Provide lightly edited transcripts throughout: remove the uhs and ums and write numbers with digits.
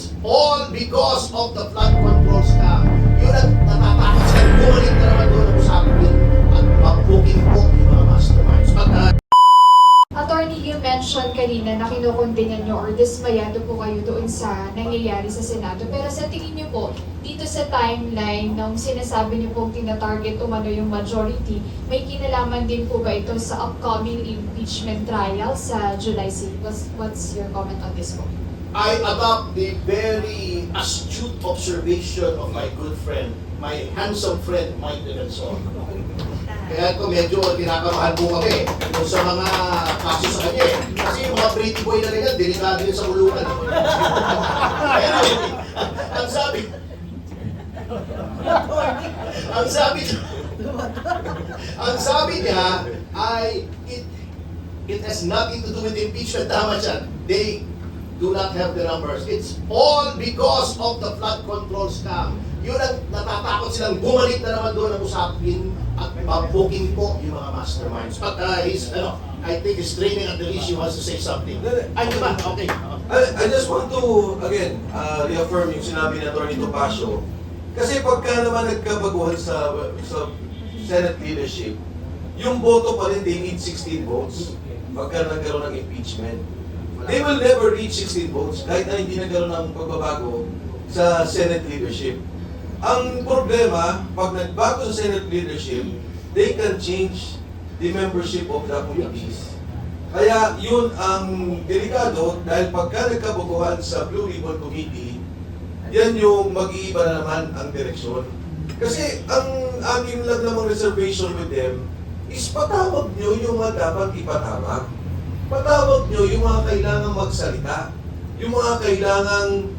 It's all because of the flood control scam. Yun ang natatakot sila. Bumalik na naman doon ang usapin at mag-booking po yung mga masterminds. Attorney, you mentioned kanina na kinukundina nyo or dismayado po kayo doon sa nangyayari sa Senado. Pero sa tingin nyo po, dito sa timeline ng sinasabi nyo pong tina-target umano yung majority, may kinalaman din po ba ito sa upcoming impeachment trial sa July 6? What's your comment on this po? I adopt the very astute observation of my good friend, my handsome friend, Mike Defensor. Kaya ito medyo tinakamahan po kami kung sa mga kaso sa kanya eh. Kasi yung mga pretty boy na rin yan, delikado yun sa kulungan. Pero ang sabi niya ay it has nothing to do with impeachment. Tama siya. They do not have the numbers. It's all because of the flood control scam. Yun ang natatakot silang bumalik na naman doon ang usapin at mag-booking po yung mga masterminds. But I think he's training at the least he wants to say something. Ay, diba? Okay. I just want to, again, reaffirm yung sinabi ni Atty. Topacio. Kasi pagka naman nagkabaguhan sa Senate leadership, yung boto pa rin, they need 16 votes pagka nagkaroon ng impeachment. They will never reach 16 votes kahit na hindi nagkaroon ng pagbabago sa Senate leadership. Ang problema, pag nagbago sa Senate leadership, they can change the membership of the committees. Kaya yun ang delikado dahil pagka nagkabaguhan sa Blue Ribbon Committee, yan yung mag-iiba na naman ang direksyon. Kasi ang aking lang namang reservation with them is patawag nyo yung mga dapat ipatawag. Patawag nyo yung mga kailangang magsalita. Yung mga kailangang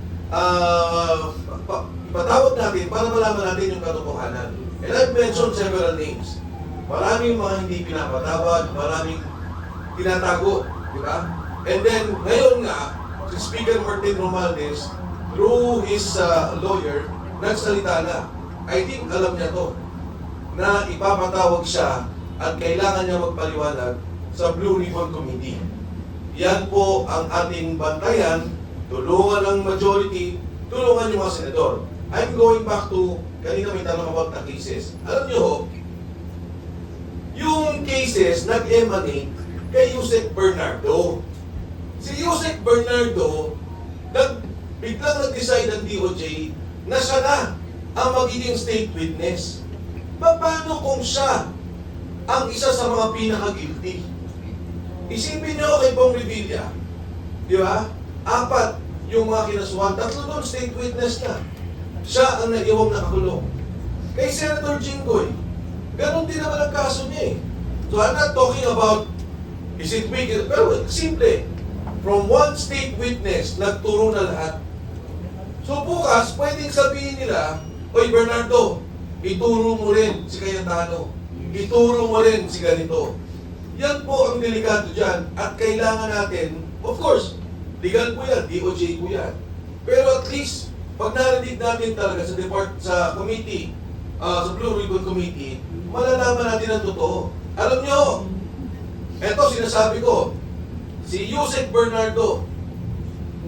patawag natin para malaman natin yung katotohanan. And I've mentioned several names. Maraming mga hindi pinapatawag, maraming tinatago, di ba? And then, ngayon nga, si Speaker Martin Romualdez, through his lawyer, nagsalita na. I think alam niya to, na ipapatawag siya at kailangan niya magpaliwanag sa Blue Ribbon Committee. Yan po ang ating bantayan, tulungan ng majority, tulungan yung mga senador. I'm going back to, kanina may tanong about the cases. Alam nyo, yung cases nag-emanate kay Yusek Bernardo. Si Yusek Bernardo, biglang nag-decide ang DOJ na siya na ang magiging state witness. Paano kung siya ang isa sa mga pinaka-guilty? Isipin nyo kay Bong Revilla, di ba? 4 yung mga kinasuhan, 3 doon state witness na. Siya ang naiwang nakakulong. Kay Senator Jinggoy, ganun din naman ang kaso niya eh. So I'm not talking about, is it wicked? Pero simple, from one state witness, nagturo na lahat. So bukas, pwedeng sabihin nila, Oy Bernardo, ituro mo rin si Cayetano. Ituro mo rin si ganito. Yan po ang delikado dyan. At kailangan natin, of course, legal po yan, DOJ po yan. Pero at least, pag narinig natin talaga sa committee, sa Blue Ribbon Committee, malalaman natin ang totoo. Alam nyo, eto sinasabi ko, si Yusek Bernardo,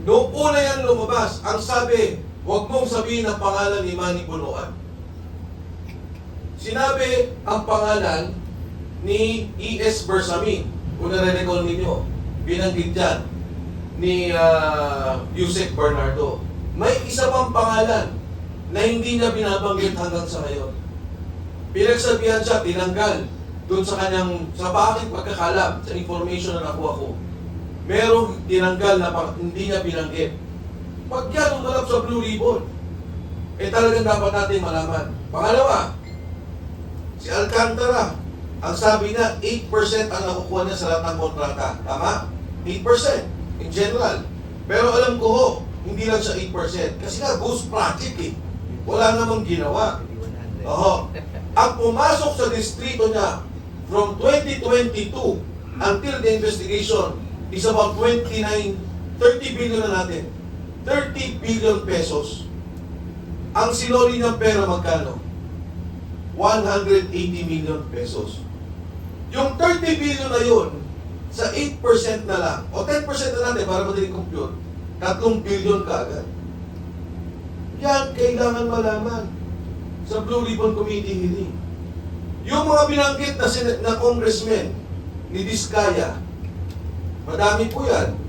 noong una yan lumabas, ang sabi, huwag mong sabihin ang pangalan ni Manny Bunuan. Sinabi ang pangalan ni E.S. Bersamin. Kung nare-recall ninyo, binanggit dyan ni Yusek Bernardo. May isa pang pangalan na hindi niya binabanggit hanggang sa ngayon. Pinagsabihan siya, tinanggal doon sa kanyang, sa bakit pagkakalam, sa information na nakuha ko. Merong tinanggal na hindi niya binanggit. Pag yan umalap sa Blue Ribbon, talagang dapat natin malaman. Pangalawa, si Alcantara, ang sabi niya, 8% ang nakukuha niya sa lahat ng kontrata. Tama? 8% in general. Pero alam ko ho, hindi lang siya 8%. Kasi nga, ghost project eh. Wala namang ginawa. Oho. Ang pumasok sa distrito niya from 2022 until the investigation is about 30 billion na natin. 30 billion pesos. Ang sinoli niyang pera magkano? 180 million pesos. Yung 30 billion na yun, sa 8% na lang, o 10% na natin para madaling compute, 3 billion ka agad. Yan kailangan malaman sa Blue Ribbon Committee hearing. Yung mga binanggit na congressmen ni Diskaya, madami po yan.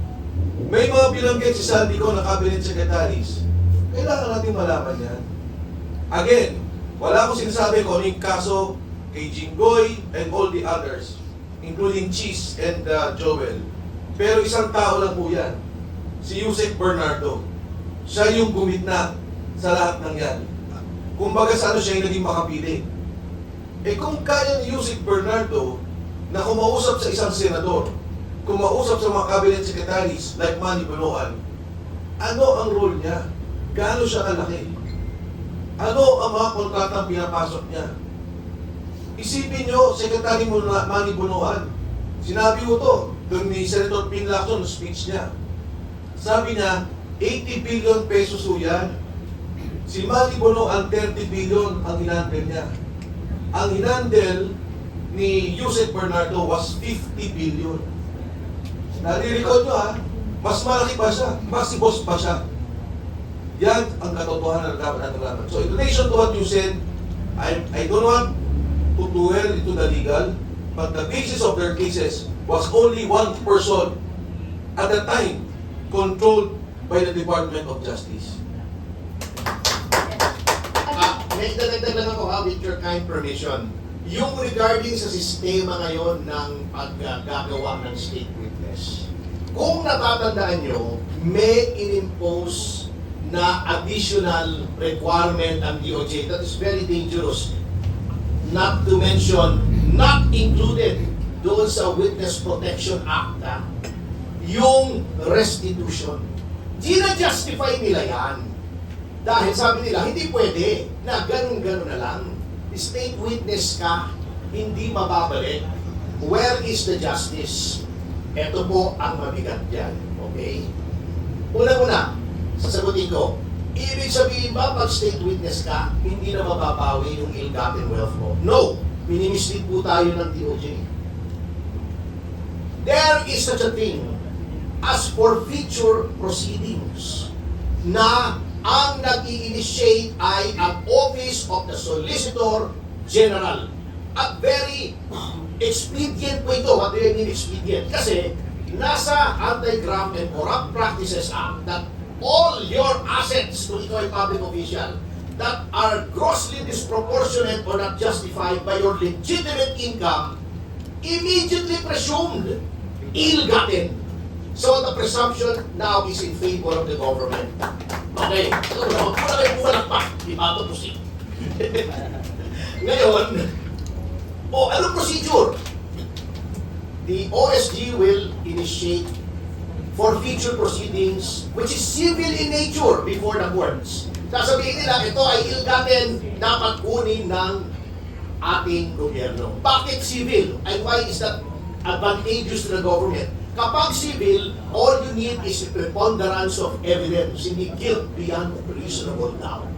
May mga binanggit si Saldico na cabinet secretaries. Kailangan natin malaman yan. Again, wala akong sinasabi kung ano yung kaso kay Jinggoy and all the others, including Cheese and Joel. Pero isang tao lang po yan, si Yusek Bernardo. Siya yung gumitna sa lahat ng yan. Kumbaga sa ano siya yung naging makapili. Eh kung kaya ni Yusek Bernardo na kumausap sa isang senador, kumausap sa mga cabinet secretaries like Manny Bonoan, ano ang role niya? Gaano siya kalaki? Ano ang mga kontratang pinapasok niya? Isipin nyo, Secretary Manny Bonoan, sinabi ko to, doon ni Senator Ping Lacson, speech niya. Sabi niya, 80 billion pesos po yan. Si Manny Bonoan, 30 billion ang hinandel niya. Ang hinandel ni Yusek Bernardo was 50 billion. Nare-recall nyo mas malaki pa siya, mas si boss pa siya. Yan ang katotohanan ng dapat natin malaman. So in relation to what you said, I don't want to dwell into the legal, but the basis of their cases was only one person at the time controlled by the Department of Justice. May dadagdag lang ako with your kind permission. Yung regarding sa sistema ngayon ng paggagawa ng state witness. Kung natatandaan nyo, may inimpose na additional requirement ang DOJ that is very dangerous. Not to mention, not included doon sa Witness Protection Act, yung restitution. Gina-justify nila yan. Dahil sabi nila, hindi pwede na ganun-ganun na lang. State witness ka, hindi mababalik. Where is the justice? Ito po ang mabigat dyan. Okay? Una-una, sasagutin ko, ibig sabihin ba pag state witness ka, hindi na mababawi yung ill-gotten wealth mo? No! Minimislead po tayo ng DOJ. There is such a thing as forfeiture proceedings na ang nag-i-initiate ay ang Office of the Solicitor General. At very expedient po ito. What do you mean expedient? Kasi nasa Anti-Graft and Corrupt Practices Act that all your assets kung ikaw ay public official that are grossly disproportionate or not justified by your legitimate income immediately presumed ill-gotten. So the presumption now is in favor of the government. Okay, ito na, huwag na kayo pumalakpak, ibato po siya. Ngayon, anong procedure? The OSG will initiate forfeiture proceedings which is civil in nature before the courts. Sasabihin nila, ito ay ill-gotten, dapat kunin ng ating gobyerno. Bakit civil? And why is that advantageous to the government? Kapag civil, all you need is a preponderance of evidence, hindi guilt beyond reasonable doubt.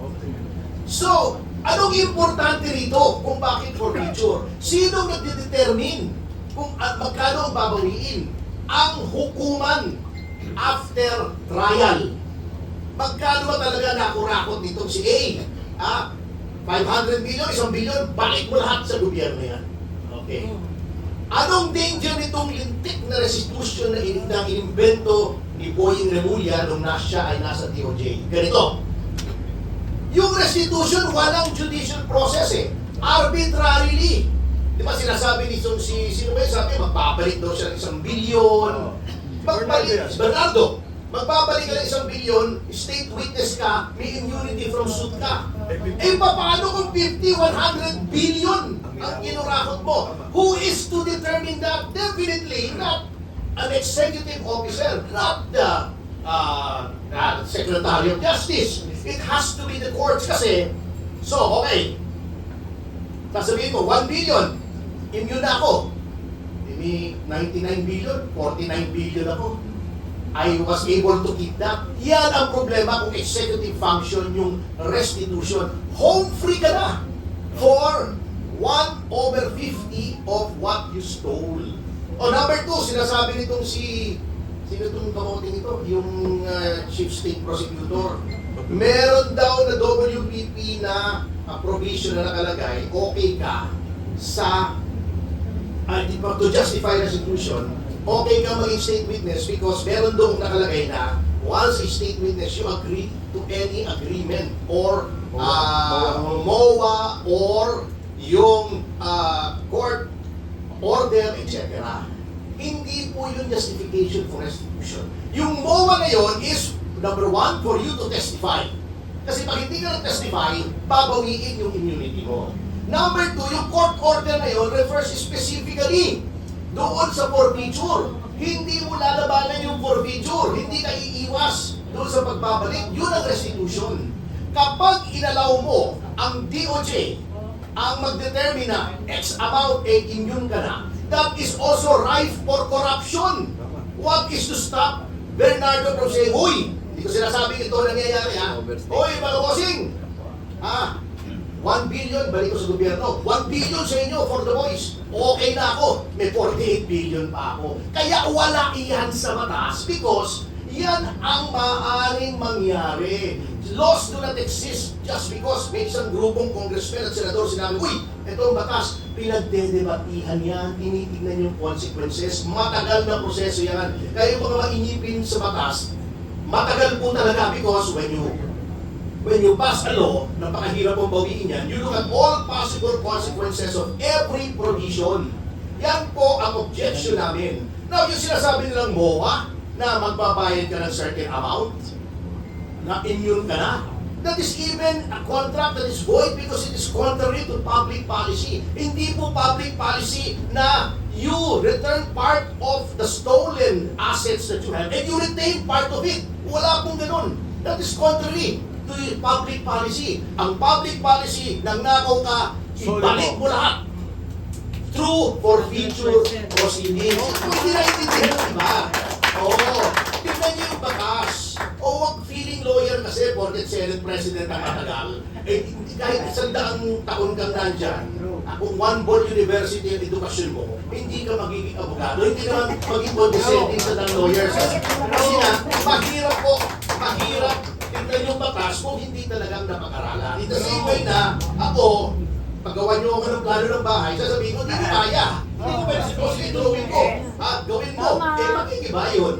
So, anong importante rito kung bakit forfeiture? Sino nagdedetermine kung magkano ang babawiin? Ang hukuman after trial. Magkano ba talaga nakurakot nitong si A? 500 million, 1 billion, balik mo lahat sa gobyerno yan. Okay. Anong danger nitong lintik na restitution na inimbento ni Boying Remulla nung siya ay nasa DOJ? Ganito. Yung restitution, walang judicial process arbitrarily. Di ba sinasabi ni sino ba yung sabi, magbabalik daw siya ng 1 billion. Magbalik, Bernardo, magbabalik ka ng 1 billion, state witness ka, may immunity from suit ka. Paano kung 50, 100 billion ang kinurakot mo? Who is to determine that? Definitely not an executive officer, not the Secretary of Justice. It has to be the courts kasi. So, okay. Sasabihin mo, 1 billion, immune na ako. May 99 billion, 49 billion ako. I was able to keep that. Yan ang problema kung executive function yung restitution. Home free ka na for 1/50 of what you stole. Number 2, sinasabi nitong sino itong kamoting ito? Yung Chief State Prosecutor. Meron daw na WPP na provision na nakalagay, okay ka sa to justify restitution, okay ka maging state witness because meron doon nakalagay na once a state witness, you agree to any agreement or MOA or yung court order, etc. Hindi po yung justification for restitution. Yung MOA na yun is, number one, for you to testify. Kasi pag hindi ka nag-testify, babawiin yung immunity mo. Number two, yung court order na yun refers specifically doon sa forfeiture. Hindi mo lalabanan yung forfeiture. Hindi ka iiwas doon sa pagbabalik. Yun ang restitution. Kapag inalaw mo ang DOJ ang magdetermina X amount immune ka na, that is also rife for corruption. What is to stop Bernardo from saying, "Uy, hindi ko sinasabing ito nangyayari ha. Uy, mga bossing, 1 billion, balik ko sa gobyerno. 1 billion sa inyo for the boys. Okay na ako. May 48 billion pa ako. Kaya wala iyan sa batas because yan ang maaaring mangyari. Laws do not exist just because may isang grupong congressman at senador sinabi, uy, itong batas, pinagdedebatihan yan, tinitignan yung consequences, matagal na proseso yan. Kaya yung mga mainipin sa batas, matagal po talaga because when you pass a law, napakahirap mong bawiin yan, you look at all possible consequences of every provision. Yan po ang objection namin. Now, yung sinasabi nilang MOA, na magbabayad ka ng certain amount, na immune ka na, that is even a contract that is void because it is contrary to public policy. Hindi po public policy na you return part of the stolen assets that you have and you retain part of it. Wala pong ganun. That is contrary to public policy. Ang public policy, nang nakaw ka, ibalik mo lahat through forfeiture proceedings. Hindi na itindihan, diba? Oo. Tignan niyo yung batas. O wag feeling lawyer kasi porket Senate President ang matagal. Eh, kahit 100 taon kang nandyan, kung 1 bull university ang edukasyon mo, hindi ka magiging abogado, hindi ka magiging condescending sa ng lawyers. Kasi nga, mahirap tignan yung batas kung hindi talagang napag-aralan. In the same way na ako, paggawa niyo ako ng plano ng bahay, sasabihin ko, hindi ko kaya. Hindi ko pwede si Boss, itulungin ko. At gawin mo. Eh, makikiba yun.